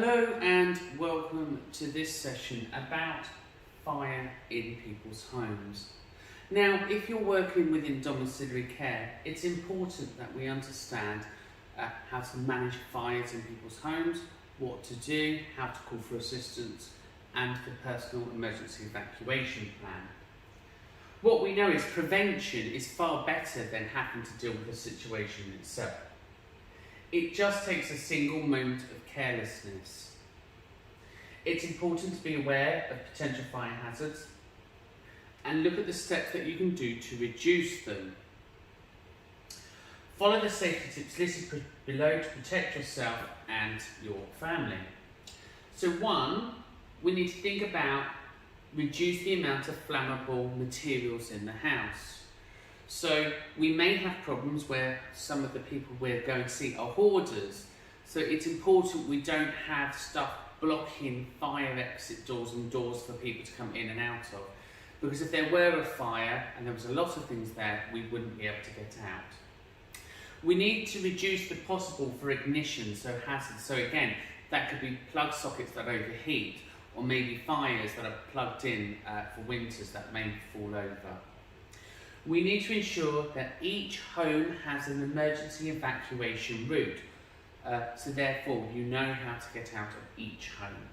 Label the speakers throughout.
Speaker 1: Hello and welcome to this session about fire in people's homes. Now, if you're working within domiciliary care, it's important that we understand how to manage fires in people's homes, what to do, how to call for assistance, and the personal emergency evacuation plan. What we know is prevention is far better than having to deal with the situation itself. It just takes a single moment of carelessness. It's important to be aware of potential fire hazards and look at the steps that you can do to reduce them. Follow the safety tips listed below to protect yourself and your family. So 1, we need to think about reduce the amount of flammable materials in the house. So we may have problems where some of the people we're going to see are hoarders. So it's important we don't have stuff blocking fire exit doors and doors for people to come in and out of. Because if there were a fire and there was a lot of things there, we wouldn't be able to get out. We need to reduce the possible for ignition, so hazards. So again, that could be plug sockets that overheat, or maybe fires that are plugged in for winters that may fall over. We need to ensure that each home has an emergency evacuation route, so therefore you know how to get out of each home.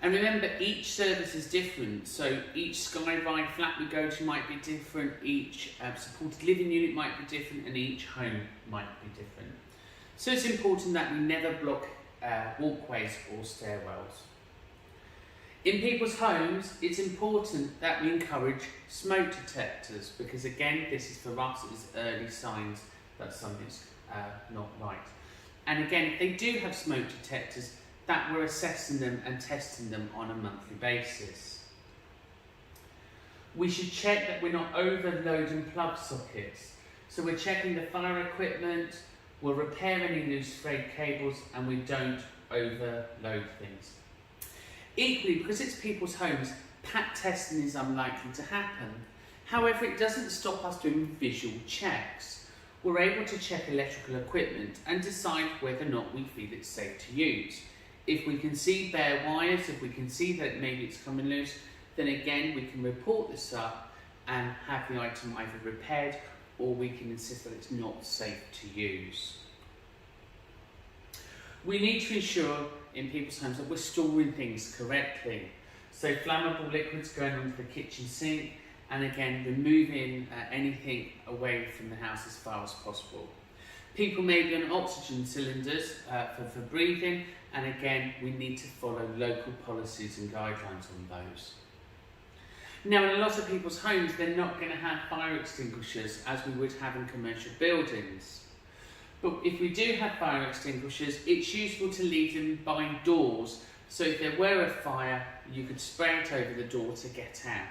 Speaker 1: And remember, each service is different, so each Skyride flat we go to might be different, each supported living unit might be different, and each home might be different. So it's important that we never block walkways or stairwells. In people's homes, it's important that we encourage smoke detectors because, again, this is for us, it's early signs that something's not right. And again, if they do have smoke detectors, that we're assessing them and testing them on a monthly basis. We should check that we're not overloading plug sockets. So we're checking the fire equipment, we'll repair any loose frayed cables, and we don't overload things. Equally, because it's people's homes, pat testing is unlikely to happen. However, it doesn't stop us doing visual checks. We're able to check electrical equipment and decide whether or not we feel it's safe to use. If we can see bare wires, if we can see that maybe it's coming loose, then again we can report this up and have the item either repaired, or we can insist that it's not safe to use. We need to ensure in people's homes that we're storing things correctly. So flammable liquids going onto the kitchen sink, and again removing anything away from the house as far as possible. People may be on oxygen cylinders for breathing, and again we need to follow local policies and guidelines on those. Now, in a lot of people's homes, they're not going to have fire extinguishers as we would have in commercial buildings. But if we do have fire extinguishers, it's useful to leave them by doors, so if there were a fire, you could spray it over the door to get out.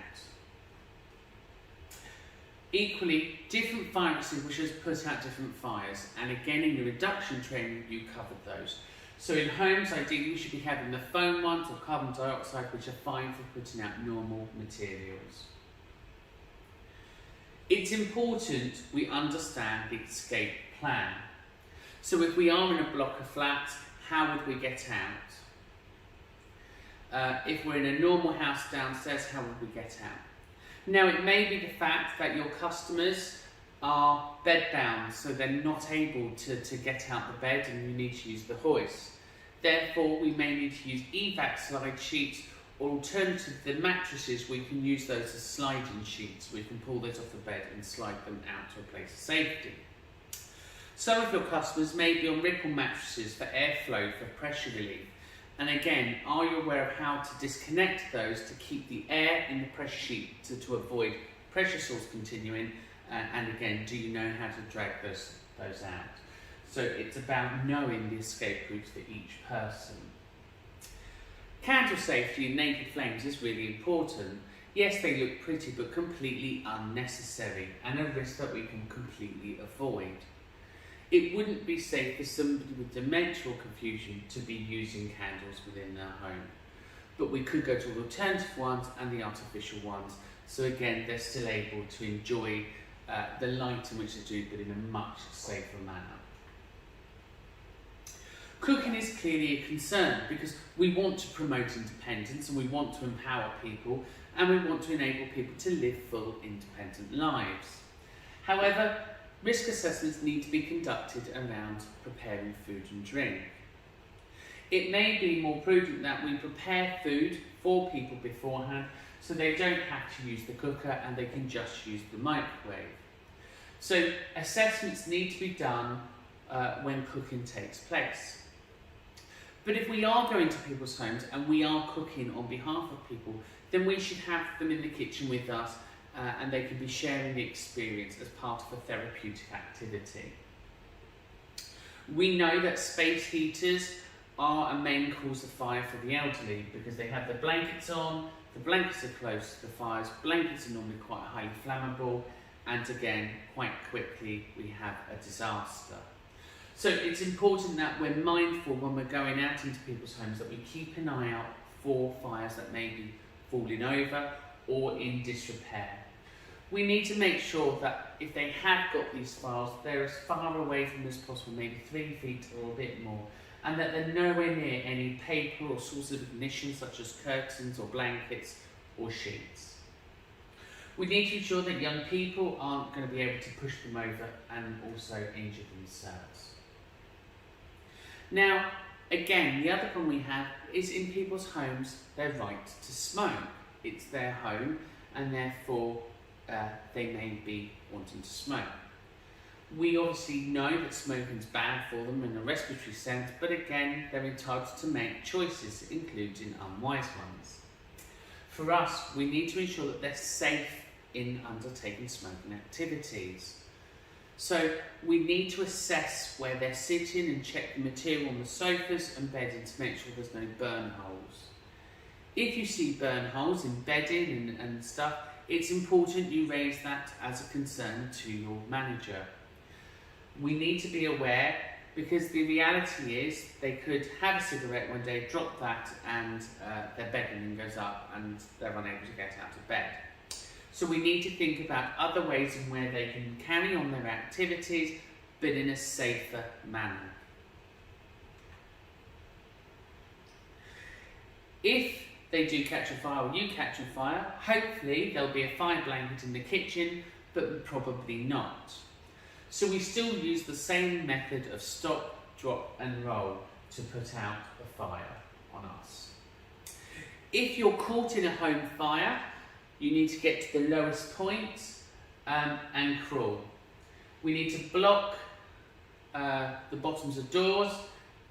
Speaker 1: Equally, different fire extinguishers put out different fires, and again in your reduction training you covered those. So in homes, ideally we should be having the foam ones or carbon dioxide, which are fine for putting out normal materials. It's important we understand the escape plan. So if we are in a block of flats, how would we get out? If we're in a normal house downstairs, how would we get out? Now, it may be the fact that your customers are bedbound, so they're not able to get out the bed and you need to use the hoist. Therefore, we may need to use evac slide sheets, or alternatively, the mattresses, we can use those as sliding sheets. We can pull those off the bed and slide them out to a place of safety. Some of your customers may be on ripple mattresses for airflow, for pressure relief. And again, are you aware of how to disconnect those to keep the air in the pressure sheet to avoid pressure source continuing? And again, do you know how to drag those out? So it's about knowing the escape route for each person. Candle safety and naked flames is really important. Yes, they look pretty, but completely unnecessary and a risk that we can completely avoid. It wouldn't be safe for somebody with dementia or confusion to be using candles within their home. But we could go to the alternative ones and the artificial ones. So again, they're still able to enjoy the light in which they do, but in a much safer manner. Cooking is clearly a concern because we want to promote independence and we want to empower people and we want to enable people to live full, independent lives. However, risk assessments need to be conducted around preparing food and drink. It may be more prudent that we prepare food for people beforehand so they don't have to use the cooker and they can just use the microwave. So assessments need to be done when cooking takes place. But if we are going to people's homes and we are cooking on behalf of people, then we should have them in the kitchen with us and they can be sharing the experience as part of a therapeutic activity. We know that space heaters are a main cause of fire for the elderly because they have their blankets on, the blankets are close to the fires, blankets are normally quite highly flammable, and again, quite quickly we have a disaster. So it's important that we're mindful when we're going out into people's homes that we keep an eye out for fires that may be falling over or in disrepair. We need to make sure that if they have got these fires, they're as far away from them as possible, maybe 3 feet or a bit more, and that they're nowhere near any paper or sources of ignition such as curtains or blankets or sheets. We need to ensure that young people aren't going to be able to push them over and also injure themselves. Now, again, the other problem we have is in people's homes, their right to smoke. It's their home and therefore they may be wanting to smoke. We obviously know that smoking is bad for them in a respiratory sense, but again, they're entitled to make choices, including unwise ones. For us, we need to ensure that they're safe in undertaking smoking activities. So we need to assess where they're sitting and check the material on the sofas and bedding to make sure there's no burn holes. If you see burn holes in bedding and stuff, it's important you raise that as a concern to your manager. We need to be aware because the reality is they could have a cigarette one day, drop that and their bedding goes up and they're unable to get out of bed. So we need to think about other ways in where they can carry on their activities but in a safer manner. If they do catch a fire or you catch a fire, hopefully there'll be a fire blanket in the kitchen, but probably not. So we still use the same method of stop, drop and roll to put out a fire on us. If you're caught in a home fire, you need to get to the lowest point and crawl. We need to block the bottoms of doors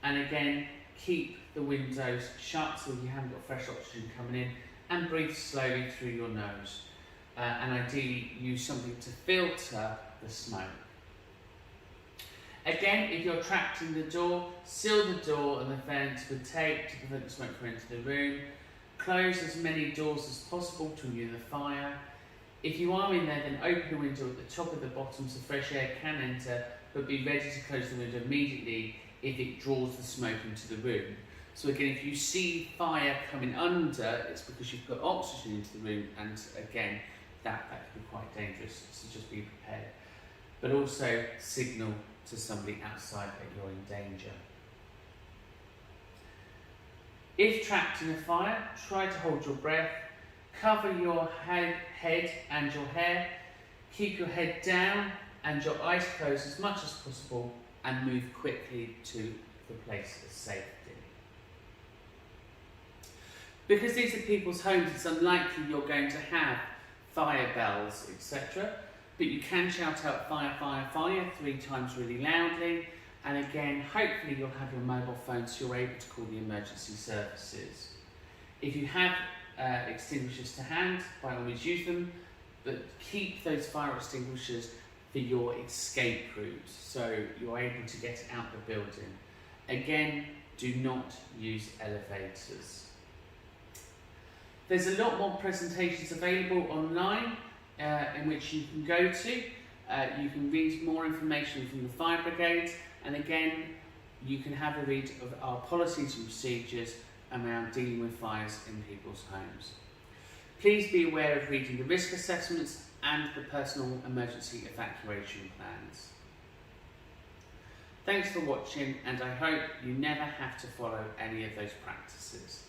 Speaker 1: and again keep the windows shut so you haven't got fresh oxygen coming in, and breathe slowly through your nose and ideally use something to filter the smoke. Again, if you're trapped in the door, seal the door and the vent with tape to prevent the smoke from entering the room. Close as many doors as possible to immune the fire. If you are in there, then open the window at the top of the bottom so fresh air can enter, but be ready to close the window immediately if it draws the smoke into the room. So again, if you see fire coming under, it's because you've put oxygen into the room, and again, that can be quite dangerous, so just be prepared. But also signal to somebody outside that you're in danger. If trapped in a fire, try to hold your breath, cover your head and your hair, keep your head down and your eyes closed as much as possible, and move quickly to the place of safety. Because these are people's homes, it's unlikely you're going to have fire bells, etc. But you can shout out fire, fire, fire 3 times really loudly. And again, hopefully you'll have your mobile phone so you're able to call the emergency services. If you have extinguishers to hand, by all means use them, but keep those fire extinguishers for your escape routes so you're able to get out the building. Again, do not use elevators. There's a lot more presentations available online in which you can go to. You can read more information from the fire brigade, and again, you can have a read of our policies and procedures around dealing with fires in people's homes. Please be aware of reading the risk assessments and the personal emergency evacuation plans. Thanks for watching, and I hope you never have to follow any of those practices.